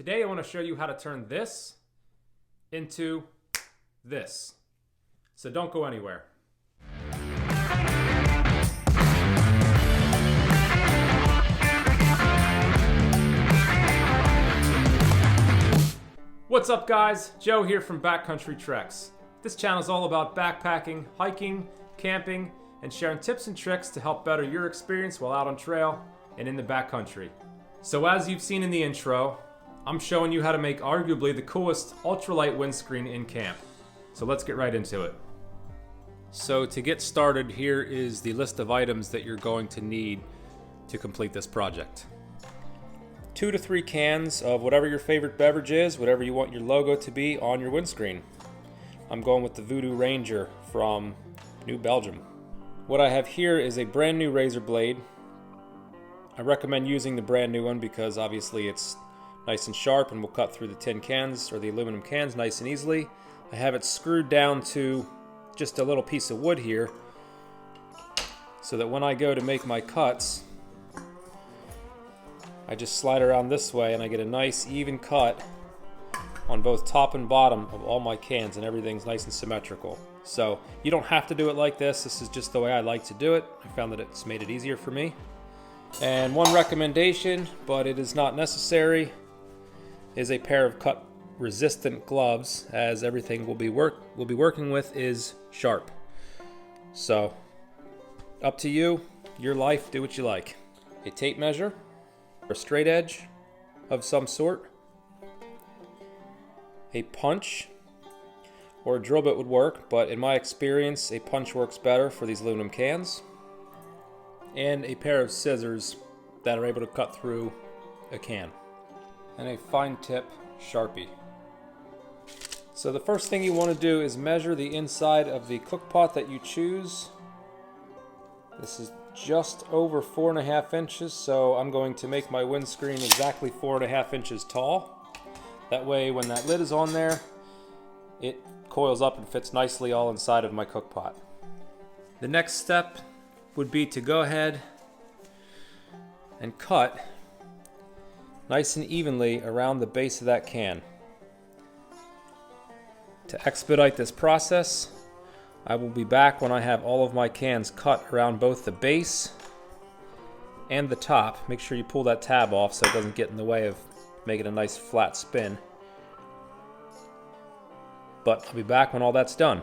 Today I want to show you how to turn this into this. So don't go anywhere. What's up guys? Joe here from Backcountry Treks. This channel is all about backpacking, hiking, camping, and sharing tips and tricks to help better your experience while out on trail and in the backcountry. So as you've seen in the intro, I'm showing you how to make arguably the coolest ultralight windscreen in camp. So let's get right into it. So to get started, here is the list of items that you're going to need to complete this project. 2 to 3 cans of whatever your favorite beverage is, whatever you want your logo to be on your windscreen. I'm going with the Voodoo Ranger from New Belgium. What I have here is a brand new razor blade. I recommend using the brand new one because obviously it's nice and sharp and will cut through the tin cans or the aluminum cans nice and easily. I have it screwed down to just a little piece of wood here so that when I go to make my cuts, I just slide around this way and I get a nice even cut on both top and bottom of all my cans, and everything's nice and symmetrical. So you don't have to do it like this. This is just the way I like to do it. I found that it's made it easier for me. And one recommendation, but it is not necessary, is a pair of cut resistant gloves, as everything we'll be working with is sharp. So up to you, your life, do what you like. A tape measure, a straight edge of some sort, a punch or a drill bit would work, but in my experience a punch works better for these aluminum cans, and a pair of scissors that are able to cut through a can, and a fine tip Sharpie. So the first thing you want to do is measure the inside of the cook pot that you choose. This is just over 4.5 inches, so I'm going to make my windscreen exactly 4.5 inches tall. That way when that lid is on there, it coils up and fits nicely all inside of my cook pot. The next step would be to go ahead and cut nice and evenly around the base of that can. To expedite this process, I will be back when I have all of my cans cut around both the base and the top. Make sure you pull that tab off so it doesn't get in the way of making a nice flat spin. But I'll be back when all that's done.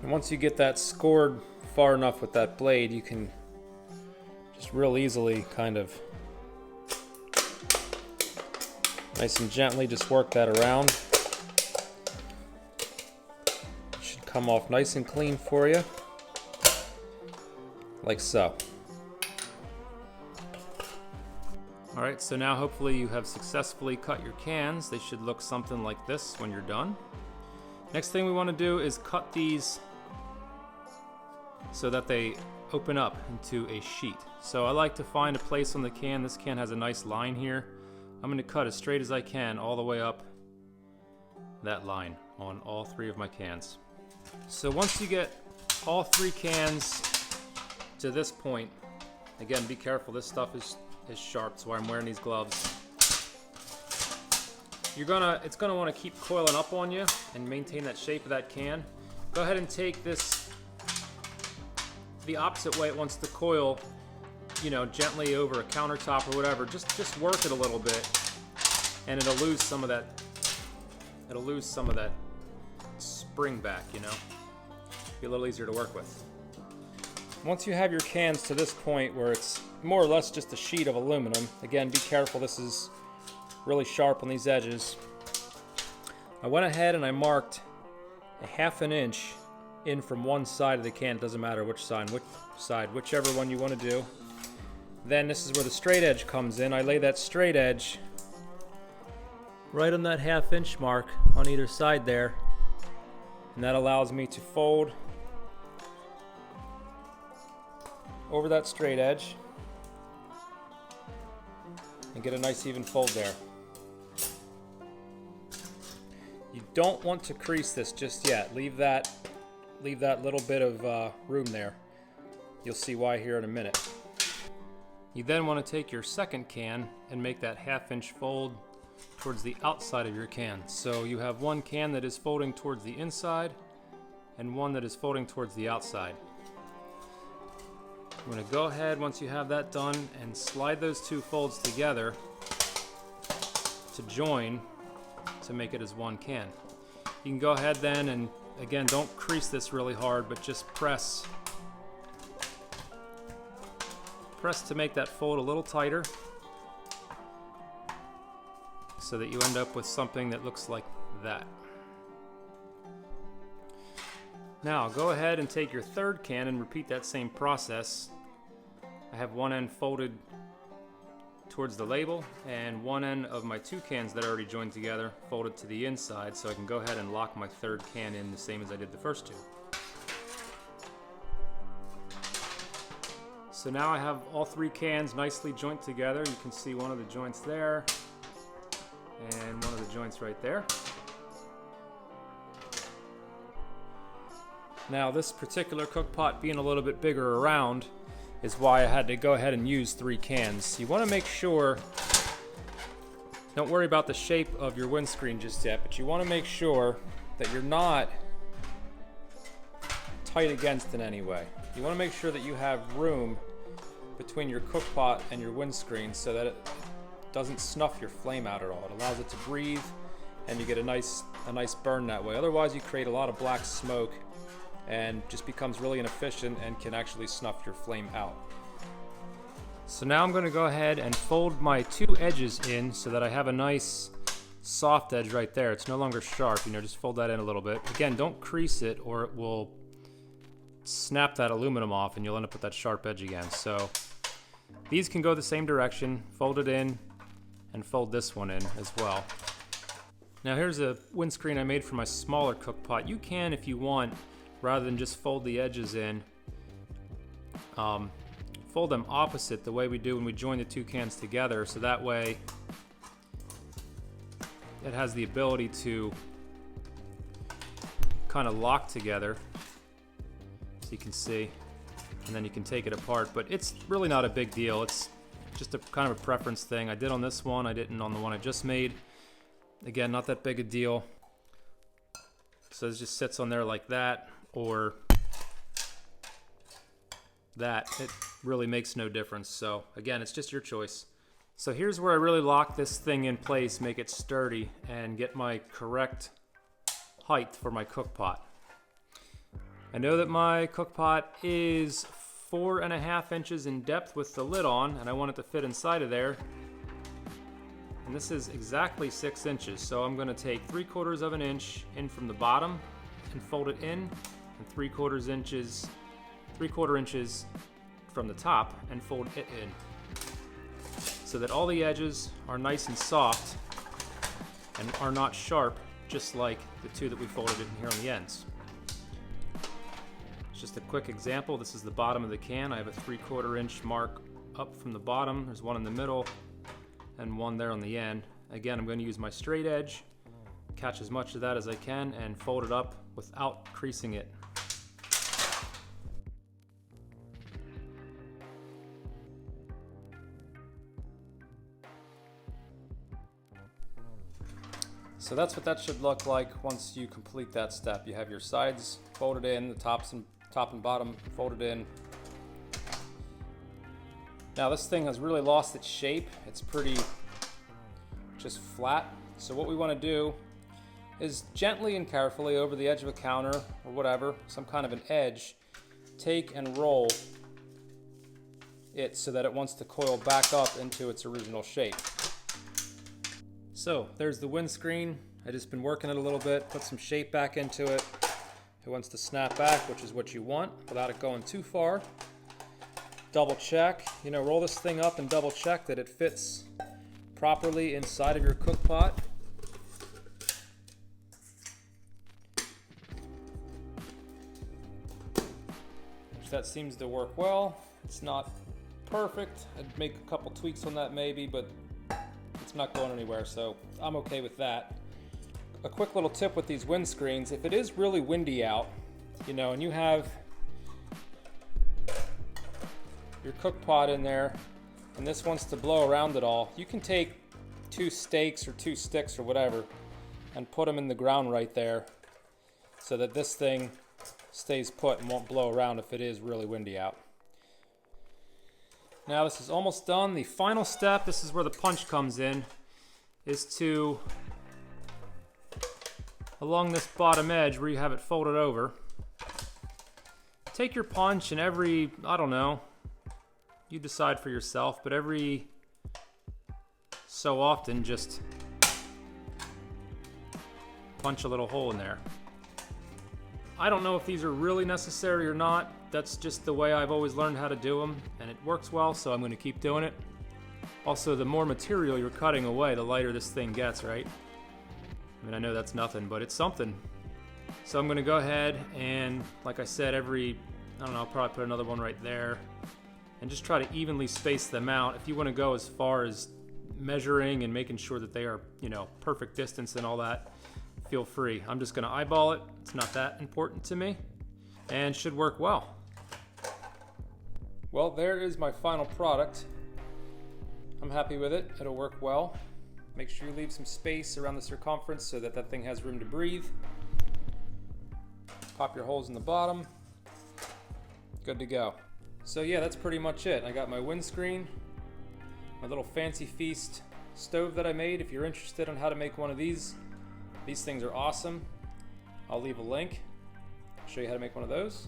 And once you get that scored far enough with that blade, you can just real easily kind of nice and gently just work that around. It should come off nice and clean for you, like so. Alright, so now hopefully you have successfully cut your cans. They should look something like this when you're done. Next thing we want to do is cut these so that they open up into a sheet. So I like to find a place on the can. This can has a nice line here. I'm going to cut as straight as I can all the way up that line on all 3 of my cans. So once you get all 3 cans to this point, again, be careful, this stuff is sharp, that's why I'm wearing these gloves. It's gonna want to keep coiling up on you and maintain that shape of that can. Go ahead and take this the opposite way it wants to coil, gently over a countertop or whatever. Just work it a little bit, and it'll lose some of that. It'll lose some of that spring back. Be a little easier to work with. Once you have your cans to this point where it's more or less just a sheet of aluminum, again, be careful, this is really sharp on these edges. I went ahead and I marked a 1/2 inch in from one side of the can. It doesn't matter which side, whichever one you want to do. Then this is where the straight edge comes in. I lay that straight edge right on that 1/2 inch mark on either side there, and that allows me to fold over that straight edge and get a nice even fold there. You don't want to crease this just yet. Leave that little bit of room there. You'll see why here in a minute. You then want to take your second can and make that 1/2 inch fold towards the outside of your can. So you have one can that is folding towards the inside and one that is folding towards the outside. I'm going to go ahead once you have that done and slide those two folds together to join to make it as one can. You can go ahead then and again, don't crease this really hard, but just press to make that fold a little tighter so that you end up with something that looks like that. Now go ahead and take your third can and repeat that same process. I have one end folded towards the label and one end of my two cans that I already joined together folded to the inside, so I can go ahead and lock my third can in the same as I did the first two. So now I have all three cans nicely joined together. You can see one of the joints there and one of the joints right there. Now this particular cook pot being a little bit bigger around is why I had to go ahead and use 3 cans. You want to make sure, don't worry about the shape of your windscreen just yet, but you want to make sure that you're not tight against in any way. You want to make sure that you have room between your cook pot and your windscreen so that it doesn't snuff your flame out at all. It allows it to breathe and you get a nice burn that way. Otherwise you create a lot of black smoke and just becomes really inefficient and can actually snuff your flame out. So now I'm going to go ahead and fold my 2 edges in so that I have a nice soft edge right there. It's no longer sharp, just fold that in a little bit. Again, don't crease it or it will snap that aluminum off and you'll end up with that sharp edge again. So these can go the same direction, fold it in and fold this one in as well. Now here's a windscreen I made for my smaller cook pot. You can, if you want, rather than just fold the edges in, fold them opposite the way we do when we join the 2 cans together, so that way it has the ability to kind of lock together, so you can see, and then you can take it apart. But it's really not a big deal. It's just a kind of a preference thing. I did on this one, I didn't on the one I just made. Again, not that big a deal. So it just sits on there like that, or that. It really makes no difference. So again, it's just your choice. So here's where I really lock this thing in place, make it sturdy, and get my correct height for my cook pot. I know that my cook pot is 4.5 inches in depth with the lid on, and I want it to fit inside of there. And this is exactly 6 inches. So I'm going to take 3/4 of an inch in from the bottom and fold it in, and 3/4 inches from the top and fold it in, so that all the edges are nice and soft and are not sharp, just like the 2 that we folded in here on the ends. It's just a quick example. This is the bottom of the can. I have a 3/4 inch mark up from the bottom. There's one in the middle and one there on the end. Again, I'm going to use my straight edge, catch as much of that as I can, and fold it up without creasing it. So that's what that should look like once you complete that step. You have your sides folded in, the top and bottom folded in. Now this thing has really lost its shape. It's pretty just flat. So what we want to do is gently and carefully over the edge of a counter or whatever, some kind of an edge, take and roll it so that it wants to coil back up into its original shape. So there's the windscreen. I just been working it a little bit, put some shape back into it. It wants to snap back, which is what you want, without it going too far. Double check, roll this thing up and double check that it fits properly inside of your cook pot. Which that seems to work well. It's not perfect. I'd make a couple tweaks on that maybe, but it's not going anywhere, so I'm okay with that. A quick little tip with these windscreens: if it is really windy out, and you have your cook pot in there and this wants to blow around it all. You can take 2 stakes or 2 sticks or whatever and put them in the ground right there so that this thing stays put and won't blow around if it is really windy out. Now this is almost done. The final step, this is where the punch comes in, is to, along this bottom edge where you have it folded over, take your punch and every, I don't know, you decide for yourself, but every so often just punch a little hole in there. I don't know if these are really necessary or not. That's just the way I've always learned how to do them, and it works well, so I'm going to keep doing it. Also, the more material you're cutting away, the lighter this thing gets, right? I mean, I know that's nothing, but it's something. So I'm going to go ahead and, like I said, every, I don't know, I'll probably put another one right there, and just try to evenly space them out. If you want to go as far as measuring and making sure that they are, you know, perfect distance and all that, feel free. I'm just going to eyeball it. It's not that important to me, and should work well. Well, there is my final product. I'm happy with it. It'll work well. Make sure you leave some space around the circumference so that that thing has room to breathe. Pop your holes in the bottom. Good to go. So yeah, that's pretty much it. I got my windscreen, my little Fancy Feast stove that I made. If you're interested on how to make one of these things are awesome. I'll leave a link. Show you how to make one of those.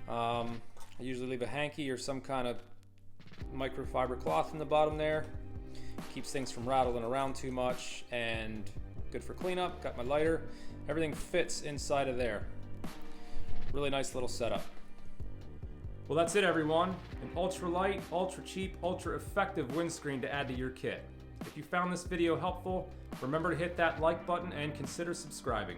I usually leave a hanky or some kind of microfiber cloth in the bottom there. Keeps things from rattling around too much, and good for cleanup. Got my lighter. Everything fits inside of there. Really nice little setup. Well, that's it, everyone. An ultra-light, ultra-cheap, ultra-effective windscreen to add to your kit. If you found this video helpful, remember to hit that like button and consider subscribing.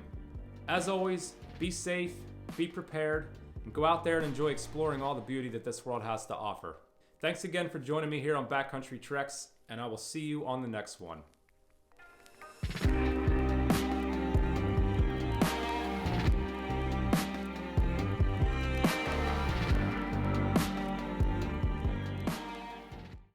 As always, be safe, be prepared, and go out there and enjoy exploring all the beauty that this world has to offer. Thanks again for joining me here on Backcountry Treks, and I will see you on the next one.